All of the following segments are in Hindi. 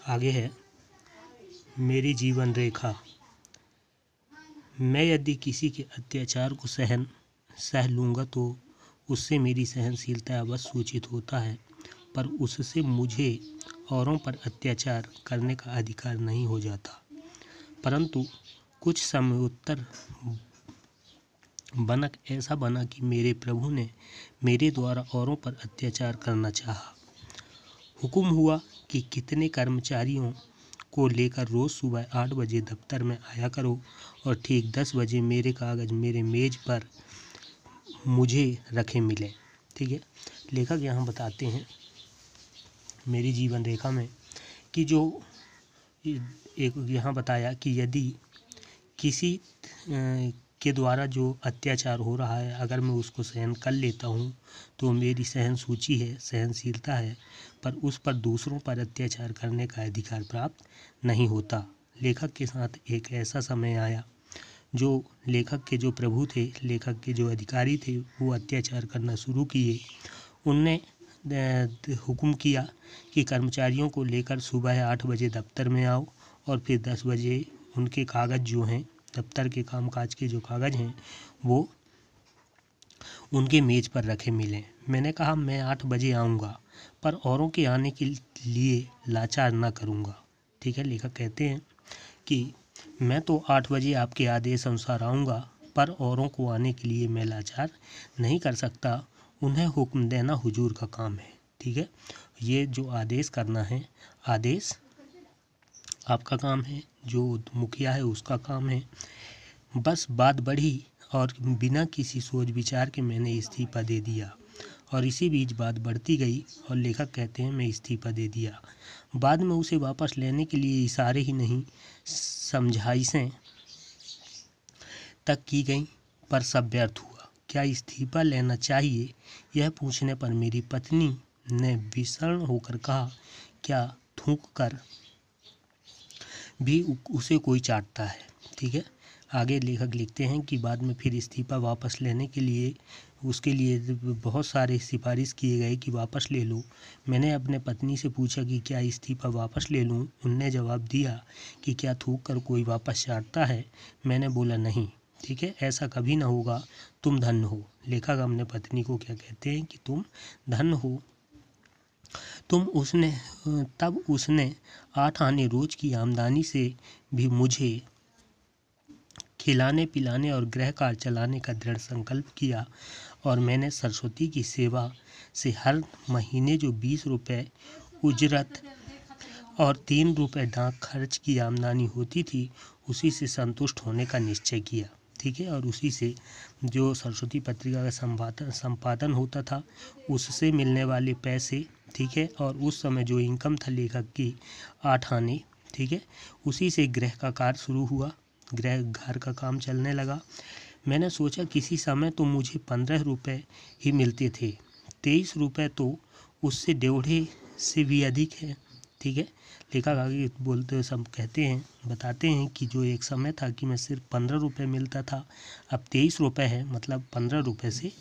आगे है मेरी जीवन रेखा। मैं यदि किसी के अत्याचार को सह लूँगा तो उससे मेरी सहनशीलता अवश्य सूचित होता है, पर उससे मुझे औरों पर अत्याचार करने का अधिकार नहीं हो जाता। परंतु कुछ समय उत्तर बनक ऐसा बना कि मेरे प्रभु ने मेरे द्वारा औरों पर अत्याचार करना चाहा। हुक्म हुआ कि कितने कर्मचारियों को लेकर रोज़ सुबह 8 बजे दफ्तर में आया करो और ठीक 10 बजे मेरे कागज़ मेरे मेज़ पर मुझे रखे मिले। ठीक है, लेखक यहाँ बताते हैं मेरी जीवन रेखा में कि जो एक यहाँ बताया कि यदि किसी के द्वारा जो अत्याचार हो रहा है अगर मैं उसको सहन कर लेता हूँ तो मेरी सहन सूची है, सहनशीलता है, पर उस पर दूसरों पर अत्याचार करने का अधिकार प्राप्त नहीं होता। लेखक के साथ एक ऐसा समय आया जो लेखक के जो प्रभु थे, लेखक के जो अधिकारी थे, वो अत्याचार करना शुरू किए। उनने हुक्म किया कि कर्मचारियों को लेकर सुबह 8 बजे दफ्तर में आओ और फिर 10 बजे उनके कागज़ जो हैं, दफ्तर के कामकाज के जो कागज़ हैं वो उनके मेज़ पर रखे मिलें। मैंने कहा मैं 8 बजे आऊँगा, पर औरों के आने के लिए लाचार न करूँगा। ठीक है, लेखक कहते हैं कि मैं तो 8 बजे आपके आदेश अनुसार आऊँगा, पर औरों को आने के लिए मैं लाचार नहीं कर सकता। उन्हें हुक्म देना हुजूर का काम है। ठीक है, ये जो आदेश करना है, आदेश आपका काम है, जो मुखिया है उसका काम है। बस बात बढ़ी और बिना किसी सोच विचार के मैंने इस्तीफ़ा दे दिया और इसी बीच बात बढ़ती गई और लेखक कहते हैं मैं इस्तीफ़ा दे दिया। बाद में उसे वापस लेने के लिए इशारे ही नहीं समझाइशें तक की गई, पर सब व्यर्थ हुआ। क्या इस्तीफ़ा लेना चाहिए, यह पूछने पर मेरी पत्नी ने विषण्ण होकर कहा, क्या थूक कर भी उसे कोई चाटता है। ठीक है, आगे लेखक लिखते हैं कि बाद में फिर इस्तीफ़ा वापस लेने के लिए उसके लिए बहुत सारे सिफारिश किए गए कि वापस ले लो। मैंने अपने पत्नी से पूछा कि क्या इस्तीफ़ा वापस ले लूँ। उनने जवाब दिया कि क्या थूक कर कोई वापस चाटता है। मैंने बोला नहीं। ठीक है, ऐसा कभी ना होगा, तुम धन्य हो। लेखक अपने पत्नी को क्या कहते हैं कि तुम धन्य हो। तब उसने 8 आने रोज की आमदनी से भी मुझे खिलाने पिलाने और गृह कार्य चलाने का दृढ़ संकल्प किया और मैंने सरस्वती की सेवा से हर महीने जो 20 रुपये उजरत और 3 रुपये डाक खर्च की आमदनी होती थी उसी से संतुष्ट होने का निश्चय किया। ठीक है, और उसी से जो सरस्वती पत्रिका का संपादन होता था उससे मिलने वाले पैसे, ठीक है, और उस समय जो इनकम था लेखक की 8 आने, ठीक है, उसी से गृह का कार्य शुरू हुआ, गृह घर का काम चलने लगा। मैंने सोचा किसी समय तो मुझे 15 रुपये ही मिलते थे, 23 रुपये तो उससे डेढ़े से भी अधिक है। ठीक है, लेखक आगे बोलते सब बताते हैं कि जो एक समय था कि मैं सिर्फ 15 रुपये मिलता था, अब 23 रुपये है, मतलब 15 रुपये से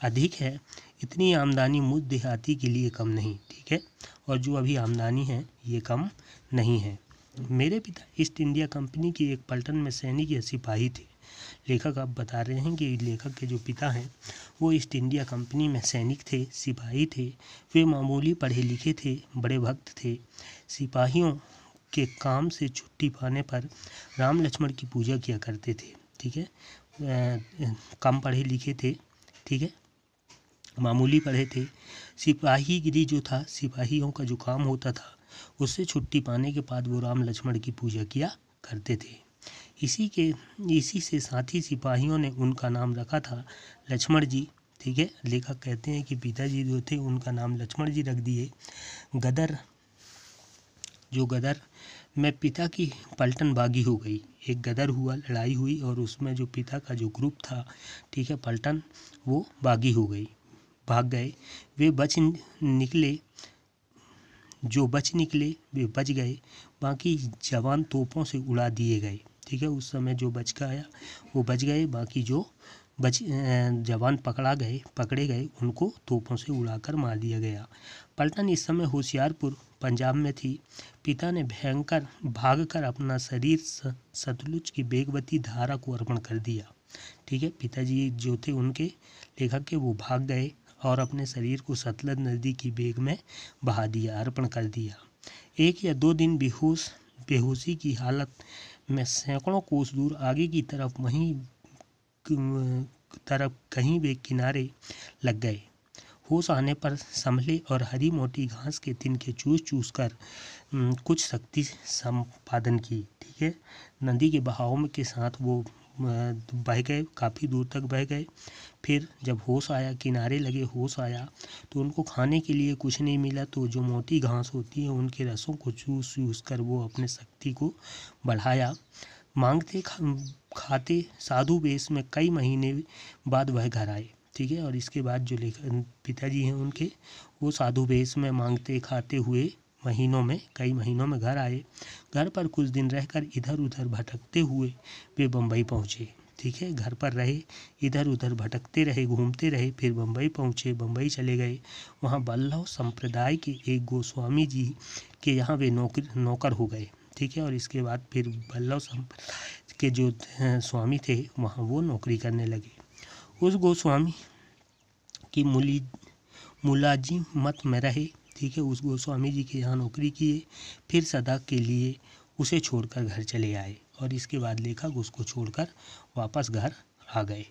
अधिक है। इतनी आमदनी मुझ देहाती के लिए कम नहीं। ठीक है, और जो अभी आमदनी है ये कम नहीं है। मेरे पिता ईस्ट इंडिया कंपनी की एक पलटन में सैनिक या सिपाही थे। लेखक अब बता रहे हैं कि लेखक के जो पिता हैं वो ईस्ट इंडिया कंपनी में सैनिक थे, सिपाही थे। वे मामूली पढ़े लिखे थे, बड़े भक्त थे। सिपाहियों के काम से छुट्टी पाने पर राम लक्ष्मण की पूजा किया करते थे। ठीक है, कम पढ़े लिखे थे, ठीक है, मामूली पढ़े थे। सिपाहीगिरी जो था, सिपाहियों का जो काम होता था उससे छुट्टी पाने के बाद वो राम लक्ष्मण की पूजा किया करते थे। इसी से साथी सिपाहियों ने उनका नाम रखा था लक्ष्मण जी। ठीक है, लेखक कहते हैं कि पिताजी जो थे उनका नाम लक्ष्मण जी रख दिए। गदर में पिता की पलटन बागी हो गई। एक गदर हुआ, लड़ाई हुई और उसमें जो पिता का जो ग्रुप था, ठीक है, पलटन, वो बागी हो गई, भाग गए। वे जो बच निकले वे बच गए, बाकी जवान तोपों से उड़ा दिए गए। ठीक है, उस समय जो बच गया वो बच गए, बाकी जो जवान पकड़े गए उनको तोपों से उड़ाकर मार दिया गया। पलटन इस समय होशियारपुर पंजाब में थी। पिता ने भयंकर भागकर अपना शरीर सतलुज की बेगवती धारा को अर्पण कर दिया। ठीक है, पिताजी जो थे उनके लेखक के, वो भाग गए और अपने शरीर को सतलज नदी की बेग में बहा दिया, अर्पण कर दिया। 1 या 2 दिन बेहोशी की हालत में सैकड़ों कोस दूर आगे की तरफ कहीं वे किनारे लग गए। होश आने पर संभले और हरी मोटी घास के तिनके चूस कर कुछ शक्ति संपादन की। ठीक है, नदी के बहाव के साथ वो बह गए, काफ़ी दूर तक बह गए। फिर जब होश आया, किनारे लगे, होश आया तो उनको खाने के लिए कुछ नहीं मिला, तो जो मोटी घास होती है उनके रसों को चूस कर वो अपने शक्ति को बढ़ाया। मांगते खाते साधु वेश में कई महीने बाद वह घर आए। ठीक है, और इसके बाद जो पिताजी हैं उनके, वो साधु वेश में मांगते खाते हुए कई महीनों में घर आए। घर पर कुछ दिन रहकर इधर उधर भटकते हुए वे बम्बई पहुँचे। ठीक है, घर पर रहे, इधर उधर भटकते रहे, घूमते रहे, फिर बम्बई पहुँचे, बम्बई चले गए। वहाँ वल्लभ संप्रदाय के एक गोस्वामी जी के यहाँ वे नौकर हो गए। ठीक है, और इसके बाद फिर वल्लभ संप्रदाय के जो स्वामी थे वहाँ वो नौकरी करने लगे। उस गोस्वामी की मुलाजिमत में रहे। ठीक है, उस गोस्वामी जी के यहाँ नौकरी किए, फिर सदा के लिए उसे छोड़कर घर चले आए और इसके बाद लेखक उसको छोड़कर वापस घर आ गए।